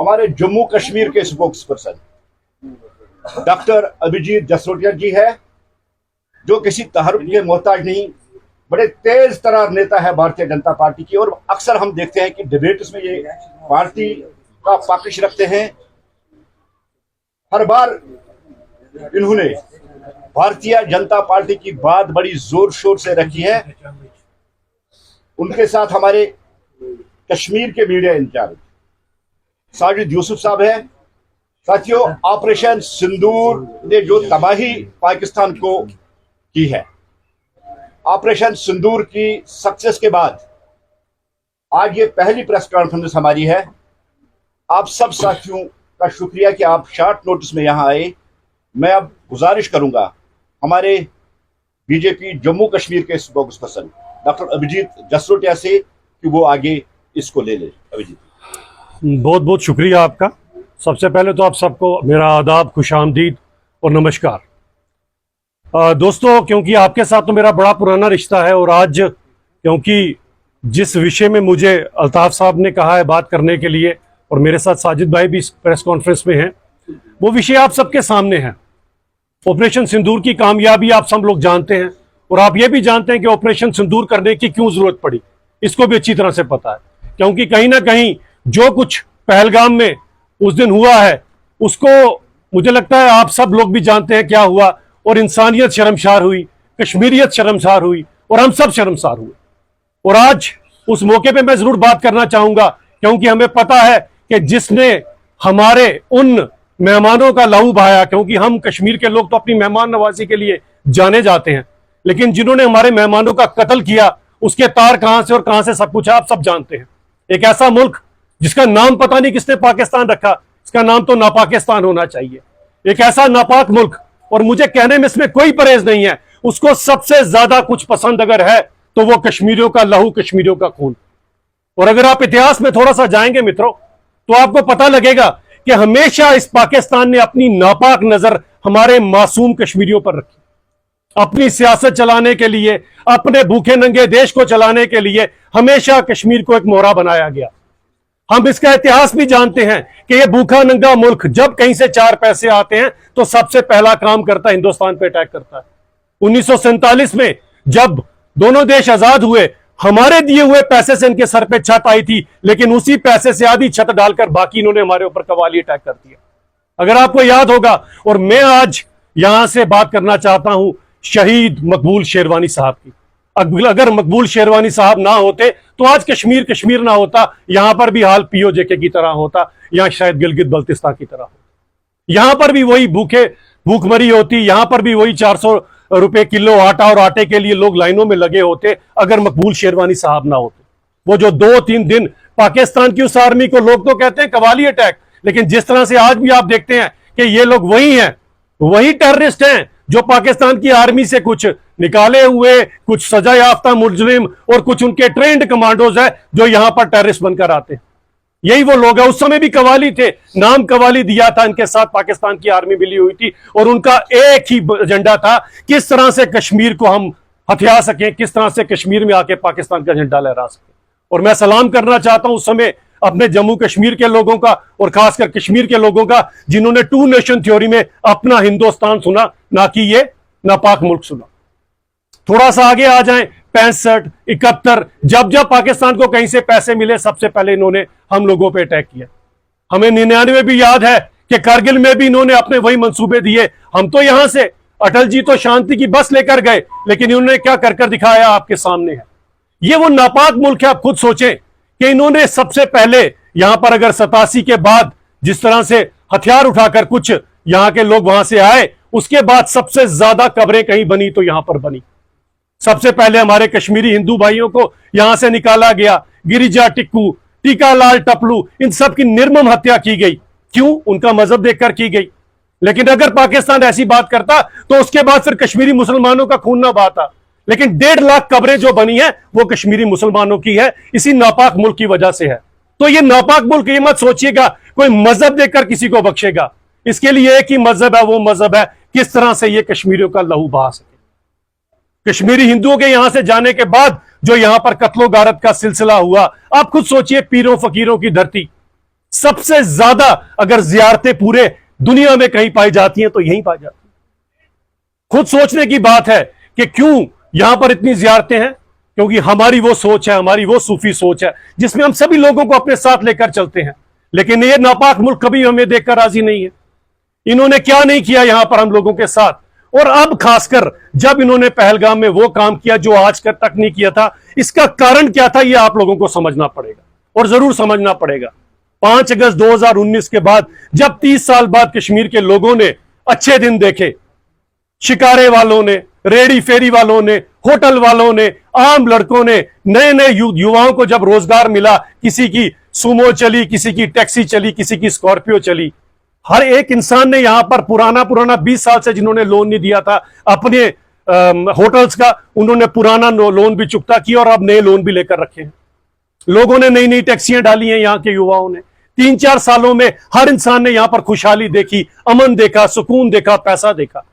हमारे जम्मू कश्मीर के spokesperson doctor Abhijit Jasrotia ji है, जो किसी तहरुफ के मोहताज नहीं, बड़े तेज तरार नेता है भारतीय जनता पार्टी की। और अक्सर हम देखते हैं कि डिबेट्स में ये पार्टी का पक्ष रखते हैं। हर बार इन्होंने भारतीय जनता पार्टी की बात बड़ी जोर शोर से रखी है। उनके साथ हमारे कश्मीर के मीडिया इंचार्ज साजिद यूसुफ साहब है। साथियों, ऑपरेशन सिंदूर ने जो तबाही पाकिस्तान को की है, ऑपरेशन सिंदूर की सक्सेस के बाद आज ये पहली प्रेस कॉन्फ्रेंस हमारी है। आप सब साथियों का शुक्रिया कि आप शॉर्ट नोटिस में यहां आए। मैं अब गुजारिश करूंगा हमारे बीजेपी जम्मू कश्मीर के spokesperson doctor Abhijit Jasrotia से कि वो आगे इसको ले ले। अभिजीत, बहुत बहुत शुक्रिया आपका। सबसे पहले तो आप सबको मेरा आदाब, खुशामदीद और नमस्कार। दोस्तों, क्योंकि आपके साथ तो मेरा बड़ा पुराना रिश्ता है और आज क्योंकि जिस विषय में मुझे अल्ताफ साहब ने कहा है बात करने के लिए और मेरे साथ साजिद भाई भी इस प्रेस कॉन्फ्रेंस में हैं, वो विषय आप सबके सामने है। ऑपरेशन सिंदूर की कामयाबी आप सब लोग जानते हैं और आप ये भी जानते हैं कि ऑपरेशन सिंदूर करने की क्यों जरूरत पड़ी, इसको भी अच्छी तरह से पता है। क्योंकि कहीं ना कहीं जो कुछ पहलगाम में उस दिन हुआ है उसको मुझे लगता है आप सब लोग भी जानते हैं क्या हुआ, और इंसानियत शर्मसार हुई, कश्मीरियत शर्मसार हुई और हम सब शर्मसार हुए। और आज उस मौके पे मैं जरूर बात करना चाहूंगा, क्योंकि हमें पता है कि जिसने हमारे उन मेहमानों का लहू बहाया, क्योंकि हम कश्मीर के लोग तो अपनी मेहमान नवाजी के लिए जाने जाते हैं, लेकिन जिन्होंने हमारे मेहमानों का कत्ल किया उसके तार कहां से और कहां से सब कुछ आप सब जानते हैं। एक ऐसा मुल्क जिसका नाम पता नहीं किसने पाकिस्तान रखा, इसका नाम तो नापाकिस्तान होना चाहिए। एक ऐसा नापाक मुल्क, और मुझे कहने में इसमें कोई परहेज नहीं है, उसको सबसे ज्यादा कुछ पसंद अगर है तो वो कश्मीरियों का लहू, कश्मीरियों का खून। और अगर आप इतिहास में थोड़ा सा जाएंगे मित्रों, तो आपको पता लगेगा कि हमेशा इस पाकिस्तान ने अपनी नापाक नजर हमारे मासूम कश्मीरियों पर रखी। अपनी सियासत चलाने के लिए, अपने भूखे नंगे देश को चलाने के लिए हमेशा कश्मीर को एक मोहरा बनाया गया। हम इसका इतिहास भी जानते हैं कि यह भूखा नंगा मुल्क जब कहीं से चार पैसे आते हैं तो सबसे पहला काम करता है हिंदुस्तान पे अटैक करता है। 1947 में जब दोनों देश आजाद हुए, हमारे दिए हुए पैसे से इनके सर पे छत आई थी, लेकिन उसी पैसे से आधी छत डालकर बाकी इन्होंने हमारे ऊपर कवाली अटैक कर दिया, अगर आपको याद होगा। और मैं आज यहां से बात करना चाहता हूं शहीद मकबूल शेरवानी साहब की। अगर मकबूल शेरवानी साहब ना होते तो आज कश्मीर कश्मीर ना होता, यहां पर भी हाल पीओजेके की तरह होता, या शायद गिलगित बल्तिस्तान की तरह होता। यहां पर भी वही भूखमरी होती, यहां पर भी वही 400 रुपए किलो आटा और आटे के लिए लोग लाइनों में लगे होते, अगर मकबूल शेरवानी साहब ना होते। वो जो 2-3 दिन पाकिस्तान की उस आर्मी को लोग तो कहते हैं कवाली अटैक, लेकिन जिस तरह से आज भी आप देखते हैं कि ये लोग वही हैं, वही टेररिस्ट हैं जो पाकिस्तान की आर्मी से कुछ निकाले हुए, कुछ सजा याफ्ता मुजरिम और कुछ उनके ट्रेंड कमांडोज है जो यहां पर टेररिस्ट बनकर आते हैं। यही वो लोग हैं। उस समय भी कवाली थे, नाम कवाली दिया था, इनके साथ पाकिस्तान की आर्मी मिली हुई थी और उनका एक ही एजेंडा था, किस तरह से कश्मीर को हम हथिया सकें, किस तरह से कश्मीर में आके पाकिस्तान का झंडा लहरा सकें। और मैं सलाम करना चाहता हूं उस समय अपने जम्मू कश्मीर के लोगों का और खासकर कश्मीर के लोगों का, जिन्होंने 2 नेशन थ्योरी में अपना हिंदुस्तान सुना, ना कि ये नापाक मुल्क सुना। थोड़ा सा आगे आ जाएं, 65, 71, जब जब पाकिस्तान को कहीं से पैसे मिले सबसे पहले इन्होंने हम लोगों पे अटैक किया। हमें 99 भी याद है कि कारगिल में भी इन्होंने अपने वही मंसूबे दिए। हम तो यहां से अटल जी तो शांति की बस लेकर गए, लेकिन इन्होंने क्या कर कर दिखाया आपके सामने है। ये वो नापाक मुल्क है। आप खुद सोचें कि इन्होंने सबसे पहले यहां पर अगर 87 के बाद जिस तरह से हथियार उठाकर कुछ यहां के लोग वहां से आए, उसके बाद सबसे ज्यादा कब्रें कहीं बनी तो यहां पर बनी। सबसे पहले हमारे कश्मीरी हिंदू भाइयों को यहां से निकाला गया, गिरिजा टिक्कू, टीकालाल टपलू, इन सब की निर्मम हत्या की गई। क्यों? उनका मजहब देखकर की गई। लेकिन अगर पाकिस्तान ऐसी बात करता तो उसके बाद फिर कश्मीरी मुसलमानों का खून ना बहाता। लेकिन 1.5 लाख कब्रें जो बनी है वो कश्मीरी मुसलमानों की है, इसी नापाक मुल्क की वजह से है। तो ये नापाक मुल्क, ये मत सोचिएगा कोई मजहब देखकर किसी को बख्शेगा। इसके लिए एक ही मजहब है, वो मजहब है किस तरह से ये कश्मीरियों का लहू बहा सके। कश्मीरी हिंदुओं के यहां से जाने के बाद जो यहां पर कत्लो गारत का सिलसिला हुआ, आप खुद सोचिए, पीरों फकीरों की धरती, सबसे ज्यादा अगर जियारतें पूरे दुनिया में कहीं पाई जाती हैं तो यहीं पाई जाती हैं। खुद सोचने की बात है कि क्यों यहां पर इतनी जियारतें हैं, क्योंकि हमारी वो सोच है, हमारी वो सूफी सोच है जिसमें हम सभी लोगों को अपने साथ लेकर चलते हैं। लेकिन ये नापाक मुल्क कभी हमें देखकर राजी नहीं है। इन्होंने क्या नहीं किया यहां पर हम लोगों के साथ, और अब खासकर जब इन्होंने पहलगाम में वो काम किया जो आज तक नहीं किया था, इसका कारण क्या था ये आप लोगों को समझना पड़ेगा, और जरूर समझना पड़ेगा। 5 अगस्त 2019 के बाद जब 30 साल बाद कश्मीर के लोगों ने अच्छे दिन देखे, शिकारे वालों ने, रेडी फेरी वालों ने, होटल वालों ने, आम लड़कों ने, नए नए युवाओं को जब रोजगार मिला, किसी की सुमो चली, किसी की टैक्सी चली, किसी की स्कॉर्पियो चली, हर एक इंसान ने यहां पर पुराना 20 साल से जिन्होंने लोन नहीं दिया था अपने होटल्स का, उन्होंने पुराना लोन भी चुकता किया और अब नए लोन भी लेकर रखे हैं। लोगों ने नई नई टैक्सियां डाली हैं, यहां के युवाओं ने 3-4 सालों में हर इंसान ने यहां पर खुशहाली देखी, अमन देखा, सुकून देखा, पैसा देखा।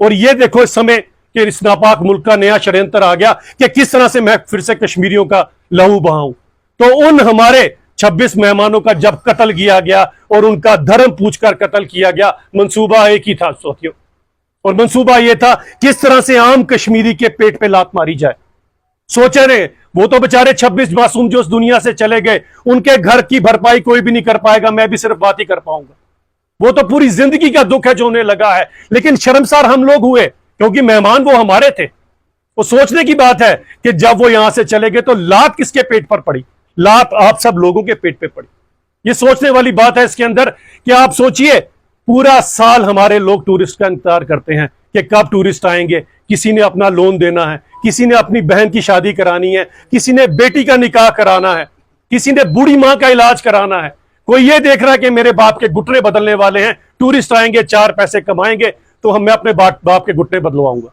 और ये देखो इस समय कि इस नापाक मुल्क का नया षड्यंत्र आ गया कि किस तरह से मैं फिर से कश्मीरियों का लहू बहाऊं। तो उन हमारे 26 मेहमानों का जब कत्ल किया गया और उनका धर्म पूछकर कत्ल किया गया, मंसूबा एक ही था साथियों, और मंसूबा यह था किस तरह से आम कश्मीरी के पेट पे लात मारी जाए। सोचे ने वो तो बेचारे 26 मासूम जो उस दुनिया से चले गए, उनके घर की भरपाई कोई भी नहीं कर पाएगा, मैं भी सिर्फ बात ही कर पाऊंगा। वो तो पूरी जिंदगी का दुख है जो उन्हें लगा है। लेकिन शर्मसार हम लोग हुए क्योंकि मेहमान वो हमारे थे। वो सोचने की बात है कि जब वो यहां से चले गए तो लात किसके पेट पर पड़ी? लात आप सब लोगों के पेट पे पड़ी। ये सोचने वाली बात है इसके अंदर कि आप सोचिए, पूरा साल हमारे लोग टूरिस्ट का इंतजार करते हैं कि कब टूरिस्ट आएंगे। किसी ने अपना लोन देना है, किसी ने अपनी बहन की शादी करानी है, किसी ने बेटी का निकाह कराना है, किसी ने बूढ़ी मां का इलाज कराना है। कोई ये देख रहा है कि मेरे बाप के घुटने बदलने वाले हैं, टूरिस्ट आएंगे, 4 पैसे कमाएंगे तो मैं अपने बाप के घुटने बदलवाऊंगा।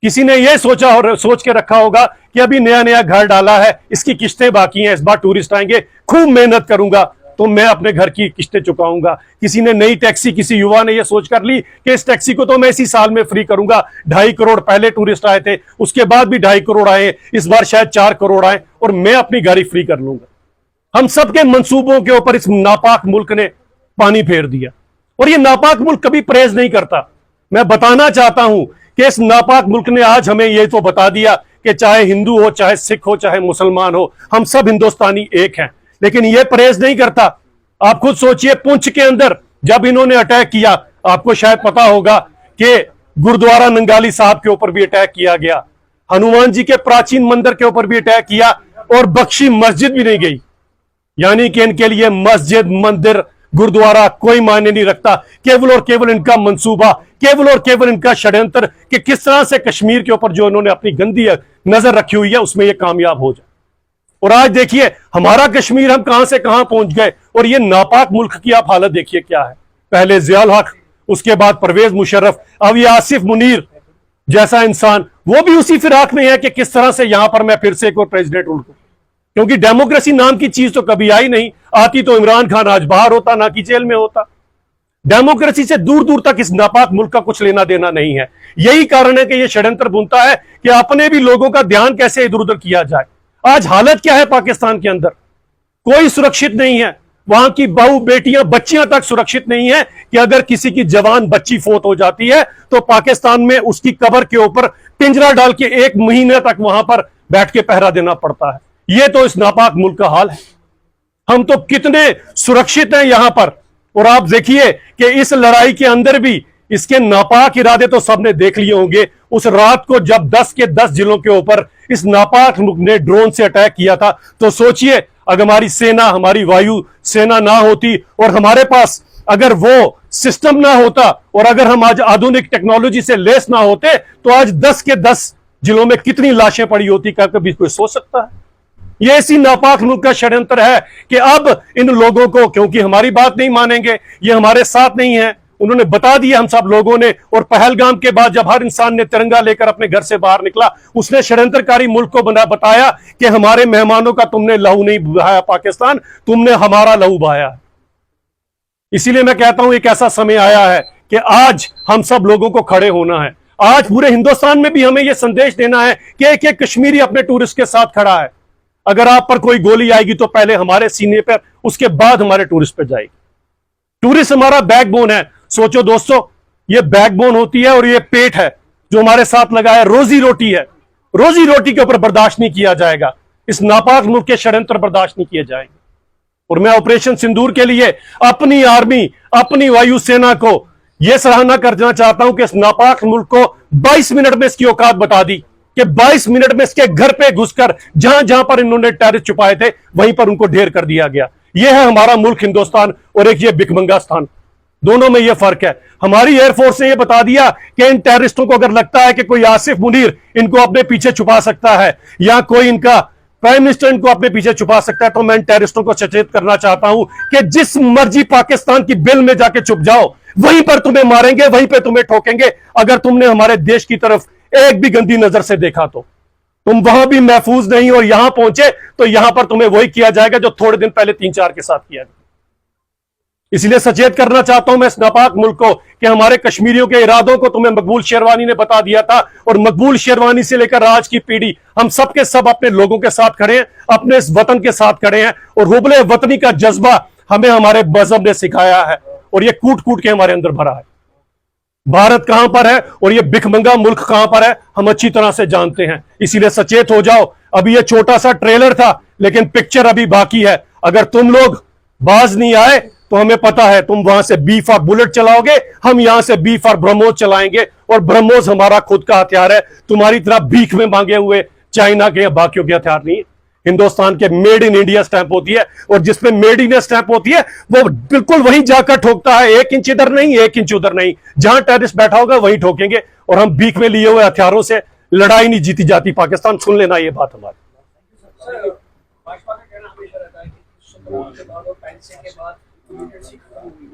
किसी ने यह सोच के रखा होगा कि अभी नया नया घर डाला है, इसकी किस्तें बाकी हैं, इस बार टूरिस्ट आएंगे, खूब मेहनत करूंगा तो मैं अपने घर की किस्तें चुकाऊंगा। किसी ने नई टैक्सी, किसी युवा ने यह सोच कर ली कि इस टैक्सी को तो मैं इसी साल में फ्री करूंगा। 2.5 करोड़ पहले टूरिस्ट आए थे, उसके बाद भी 2.5 करोड़ आए, इस बार शायद 4 करोड़ आए और मैं अपनी गाड़ी फ्री कर लूंगा। हम सबके मंसूबों के ऊपर इस नापाक मुल्क ने पानी फेर दिया, और यह नापाक मुल्क कभी परहेज नहीं करता। मैं बताना चाहता हूं कि इस नापाक मुल्क ने आज हमें यह तो बता दिया कि चाहे हिंदू हो, चाहे सिख हो, चाहे मुसलमान हो, हम सब हिंदुस्तानी एक हैं। लेकिन यह परहेज नहीं करता। आप खुद सोचिए, पुंछ के अंदर जब इन्होंने अटैक किया, आपको शायद पता होगा कि गुरुद्वारा नंगाली साहब के ऊपर भी अटैक किया गया, हनुमान जी के प्राचीन मंदिर के ऊपर भी अटैक किया, और बख्शी मस्जिद भी नहीं गई। यानी कि इनके लिए मस्जिद, मंदिर, गुरुद्वारा कोई मायने नहीं रखता। केवल और केवल इनका मंसूबा, केवल और केवल इनका षड्यंत्र कि किस तरह से कश्मीर के ऊपर जो इन्होंने अपनी गंदी नजर रखी हुई है उसमें ये कामयाब हो जाए। और आज देखिए हमारा कश्मीर हम कहां से कहां पहुंच गए, और ये नापाक मुल्क की आप हालत देखिए क्या है। पहले जियाउल हक, उसके बाद परवेज मुशर्रफ, अब ये आसिफ मुनीर जैसा इंसान, वो भी उसी फिराक में है कि किस तरह से यहां पर मैं फिर से एक और प्रेसिडेंट उनको, क्योंकि डेमोक्रेसी नाम की चीज तो कभी आई नहीं। आती तो इमरान खान आज बाहर होता, ना कि जेल में होता। डेमोक्रेसी से दूर दूर तक इस नापाक मुल्क का कुछ लेना देना नहीं है। यही कारण है कि यह षड्यंत्र बुनता है कि अपने भी लोगों का ध्यान कैसे इधर उधर किया जाए। आज हालत क्या है पाकिस्तान के अंदर? कोई सुरक्षित नहीं है। वहां की बहू, बेटियां, बच्चियां तक सुरक्षित नहीं है कि अगर किसी की जवान बच्ची फोत हो जाती है तो पाकिस्तान में उसकी कब्र के ऊपर पिंजरा डाल के 1 महीने तक वहां पर बैठ के पहरा देना पड़ता है। यह तो इस नापाक मुल्क का हाल है। हम तो कितने सुरक्षित हैं यहां पर, और आप देखिए कि इस लड़ाई के अंदर भी इसके नापाक इरादे तो सबने देख लिए होंगे। उस रात को जब 10 के 10 जिलों के ऊपर इस नापाक मुल्क ने ड्रोन से अटैक किया था, तो सोचिए अगर हमारी सेना, हमारी वायु सेना ना होती और हमारे पास अगर वो सिस्टम ना होता, और अगर हम आज आधुनिक टेक्नोलॉजी से लेस ना होते, तो आज 10 के 10 जिलों में कितनी लाशें पड़ी होती, क्या कभी कोई सोच सकता है? ये इसी नापाक मुल्क का षड्यंत्र है कि अब इन लोगों को, क्योंकि हमारी बात नहीं मानेंगे, ये हमारे साथ नहीं है, उन्होंने बता दिया हम सब लोगों ने। और पहलगाम के बाद जब हर इंसान ने तिरंगा लेकर अपने घर से बाहर निकला, उसने षड्यंत्रकारी मुल्क को बताया कि हमारे मेहमानों का तुमने लहू नहीं बहाया पाकिस्तान, तुमने हमारा लहू बहाया। इसीलिए मैं कहता हूं एक ऐसा समय आया है कि आज हम सब लोगों को खड़े होना है। आज पूरे हिंदुस्तान में भी हमें यह संदेश देना है कि एक एक कश्मीरी अपने टूरिस्ट के साथ खड़ा है। अगर आप पर कोई गोली आएगी तो पहले हमारे सीने पर, उसके बाद हमारे टूरिस्ट पर जाएगी। टूरिस्ट हमारा बैकबोन है। सोचो दोस्तों, ये बैकबोन होती है और ये पेट है जो हमारे साथ लगा है, रोजी रोटी है। रोजी रोटी के ऊपर बर्दाश्त नहीं किया जाएगा, इस नापाक मुल्क के षड्यंत्र बर्दाश्त नहीं किए जाएंगे। और मैं ऑपरेशन सिंदूर के लिए अपनी आर्मी, अपनी वायुसेना को यह सराहना करना चाहता हूं कि इस नापाक मुल्क को 22 मिनट में इसकी औकात बता दी कि 22 मिनट में इसके घर पे घुसकर जहां जहां पर इन्होंने टेररिस्ट छुपाए थे वहीं पर उनको ढेर कर दिया गया। यह है हमारा मुल्क हिंदुस्तान और एक ये भिखमंगा स्थान, दोनों में यह फर्क है। हमारी एयरफोर्स ने यह बता दिया कि इन टेररिस्टों को अगर लगता है कि कोई आसिफ मुनीर इनको अपने पीछे छुपा सकता है या कोई इनका प्राइम मिनिस्टर इनको अपने पीछे छुपा सकता है, तो मैं इन टेररिस्टों को सचेत करना चाहता हूं कि जिस मर्जी पाकिस्तान की बिल में जाके छुप जाओ, वहीं पर तुम्हें मारेंगे, वहीं पर तुम्हें ठोकेंगे। अगर तुमने हमारे देश की तरफ एक भी गंदी नजर से देखा तो तुम वहां भी महफूज नहीं, और यहां पहुंचे तो यहां पर तुम्हें वही किया जाएगा जो थोड़े दिन पहले 3-4 के साथ किया गया। इसलिए सचेत करना चाहता हूं मैं इस नापाक मुल्क को कि हमारे कश्मीरियों के इरादों को तुम्हें मकबूल शेरवानी ने बता दिया था, और मकबूल शेरवानी से लेकर आज की पीढ़ी हम सब के सब अपने लोगों के साथ खड़े हैं, अपने इस वतन के साथ खड़े हैं। और हुब्बे वतनी का जज्बा हमें हमारे मजहब ने सिखाया है और ये कूट कूट के हमारे अंदर भरा है। भारत कहां पर है और ये भिखमंगा मुल्क कहां पर है, हम अच्छी तरह से जानते हैं। इसीलिए सचेत हो जाओ। अभी ये छोटा सा ट्रेलर था, लेकिन पिक्चर अभी बाकी है। अगर तुम लोग बाज नहीं आए तो हमें पता है तुम वहां से बी फॉर बुलेट चलाओगे, हम यहां से बी फॉर ब्रह्मोस चलाएंगे, और ब्रह्मोस हमारा खुद का हथियार है। तुम्हारी तरह भीख में मांगे हुए चाइना के या बाकियों के हथियार नहीं है। हिंदुस्तान के मेड इन इंडिया स्टैंप होती है, और जिसमें मेड इन स्टैंप होती है वो बिल्कुल वहीं जाकर ठोकता है, 1 इंच इधर नहीं, 1 इंच उधर नहीं। जहां टेररिस्ट बैठा होगा वहीं ठोकेंगे, और हम भीख में लिए हुए हथियारों से लड़ाई नहीं जीती जाती। पाकिस्तान सुन लेना ये बात हमारी।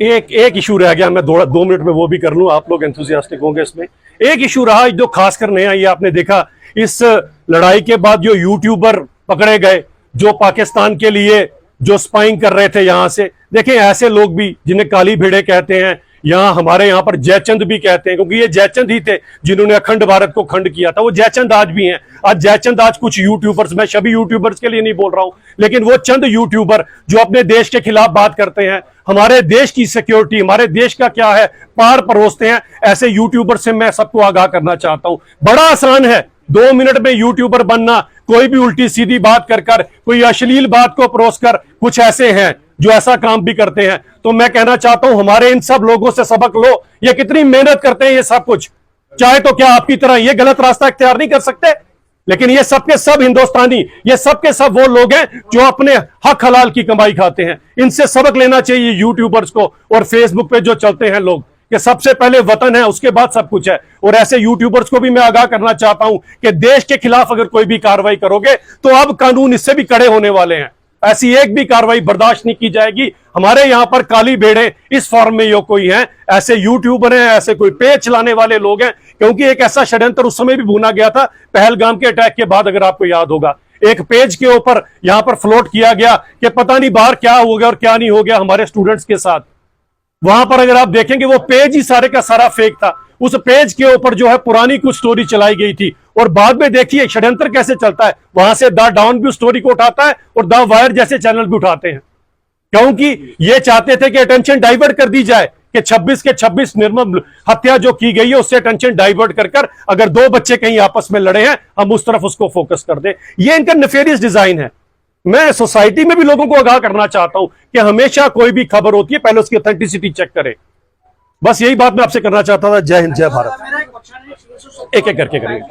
एक इशू रह गया, मैं 2 मिनट में वो भी कर लूं, आप लोग एंथुसियास्टिक होंगे इसमें। एक इशू रहा जो खासकर नया, ये आपने देखा इस लड़ाई के बाद जो यूट्यूबर पकड़े गए जो पाकिस्तान के लिए जो स्पाइंग कर रहे थे यहां से। देखें, ऐसे लोग भी जिन्हें काली भेड़े कहते हैं, यहां हमारे यहां पर जयचंद भी कहते हैं, क्योंकि ये जयचंद ही थे जिन्होंने अखंड भारत को खंड किया था। वो जयचंद आज भी हैं। आज जयचंद आज कुछ यूट्यूबर्स, मैं सभी यूट्यूबर्स के लिए नहीं बोल रहा हूं, लेकिन वो चंद यूट्यूबर जो अपने देश के खिलाफ बात करते हैं, हमारे देश की सिक्योरिटी, हमारे देश का क्या है पार परोसते हैं, ऐसे यूट्यूबर से मैं सबको आगाह करना चाहता हूं। बड़ा आसान है 2 मिनट में यूट्यूबर बनना, कोई भी उल्टी सीधी बात कर कोई अश्लील बात को परोस कर। कुछ ऐसे हैं जो ऐसा काम भी करते हैं। तो मैं कहना चाहता हूं हमारे इन सब लोगों से सबक लो। ये कितनी मेहनत करते हैं, ये सब कुछ चाहे तो क्या आपकी तरह ये गलत रास्ता इख्तियार नहीं कर सकते, लेकिन ये सबके सब हिंदुस्तानी, ये सबके सब वो लोग हैं जो अपने हक हलाल की कमाई खाते हैं। इनसे सबक लेना चाहिए यूट्यूबर्स को, और फेसबुक पे जो चलते हैं लोग कि सबसे पहले वतन है उसके बाद सब कुछ है। और ऐसे यूट्यूबर्स को भी मैं आगाह करना चाहता हूं कि देश के खिलाफ अगर कोई भी कार्रवाई करोगे तो अब कानून इससे भी कड़े होने वाले हैं। ऐसी एक भी कार्रवाई बर्दाश्त नहीं की जाएगी। हमारे यहां पर काली भेड़े इस फॉर्म में यो कोई हैं, ऐसे यूट्यूबर हैं, ऐसे कोई पेज चलाने वाले लोग हैं। क्योंकि एक ऐसा षड्यंत्र उस समय भी भुना गया था पहलगाम के अटैक के बाद, अगर आपको याद होगा, एक पेज के ऊपर यहां पर फ्लोट किया गया कि पता नहीं बाहर क्या हो गया और क्या नहीं हो गया हमारे स्टूडेंट्स के साथ। वहां पर अगर आप देखेंगे वो पेज ही सारे का सारा फेक था। उस पेज के ऊपर जो है पुरानी कुछ स्टोरी चलाई गई थी, और बाद में देखिए षड्यंत्र कैसे चलता है। वहां से द डाउन भी स्टोरी को उठाता है और द वायर जैसे चैनल भी उठाते हैं, क्योंकि ये चाहते थे कि अटेंशन डाइवर्ट कर दी जाए कि 26 के 26 निर्मम हत्या जो की गई है उससे अटेंशन डाइवर्ट कर अगर 2 बच्चे कहीं आपस में लड़े हैं हम उस तरफ उसको फोकस कर दें। ये इनका नेफेरियस डिजाइन है। मैं सोसाइटी में भी लोगों को आगाह करना चाहता हूं कि हमेशा कोई भी खबर होती है पहले उसकी ऑथेंटिसिटी चेक करें। बस यही बात मैं आपसे करना चाहता था। जय हिंद, जय भारत। एक एक करके करेंगे।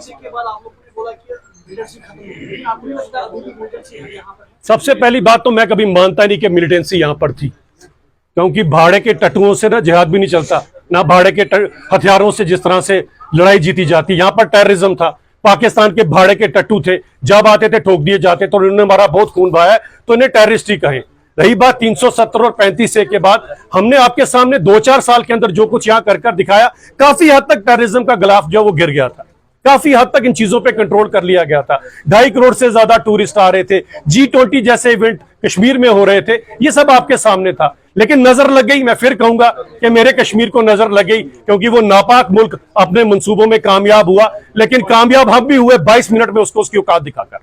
सबसे पहली बात तो मैं कभी मानता नहीं कि मिलिटेंसी यहां पर थी, क्योंकि भाड़े के टट्टुओं से ना जिहाद भी नहीं चलता, ना भाड़े के हथियारों से जिस तरह से लड़ाई जीती जाती। यहां पर टेररिज्म था। पाकिस्तान के भाड़े के टट्टू थे, जब आते थे ठोक दिए जाते, तो उन्होंने हमारा बहुत खून बहाया, तो इन्हें टेररिस्ट ही कहें। रही बात 370 और 35 के बाद, हमने आपके सामने 2-4 साल के अंदर जो कुछ यहां कर दिखाया, काफी हद तक टेररिज्म का गिलाफ जो वो गिर गया था। काफी हद तक इन चीजों पे कंट्रोल कर लिया गया था। 2.5 करोड़ से ज्यादा टूरिस्ट आ रहे थे, G20 जैसे इवेंट कश्मीर में हो रहे थे, ये सब आपके सामने था। लेकिन नजर लग गई, मैं फिर कहूंगा कि मेरे कश्मीर को नजर लग गई, क्योंकि वो नापाक मुल्क अपने मंसूबों में कामयाब हुआ, लेकिन कामयाब हम भी हुए 22 मिनट में उसको उसकी औकात दिखाकर।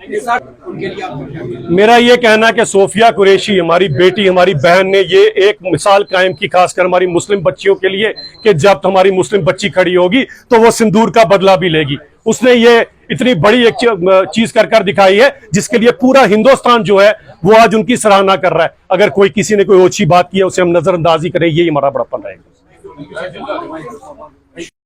उनके लिए आपको क्या कहना है? मेरा ये कहना है कि सोफिया कुरैशी हमारी बेटी, हमारी बहन ने ये एक मिसाल कायम की, खासकर हमारी मुस्लिम बच्चियों के लिए, कि जब हमारी मुस्लिम बच्ची खड़ी होगी तो वो सिंदूर का बदला भी लेगी। उसने ये इतनी बड़ी एक चीज कर दिखाई है जिसके लिए पूरा हिंदुस्तान जो है वो आज उनकी सराहना कर रहा है। अगर कोई किसी ने कोई ओछी बात की है उसे हम नजरअंदाजी करें, यही हमारा बड़प्पन रहेगा।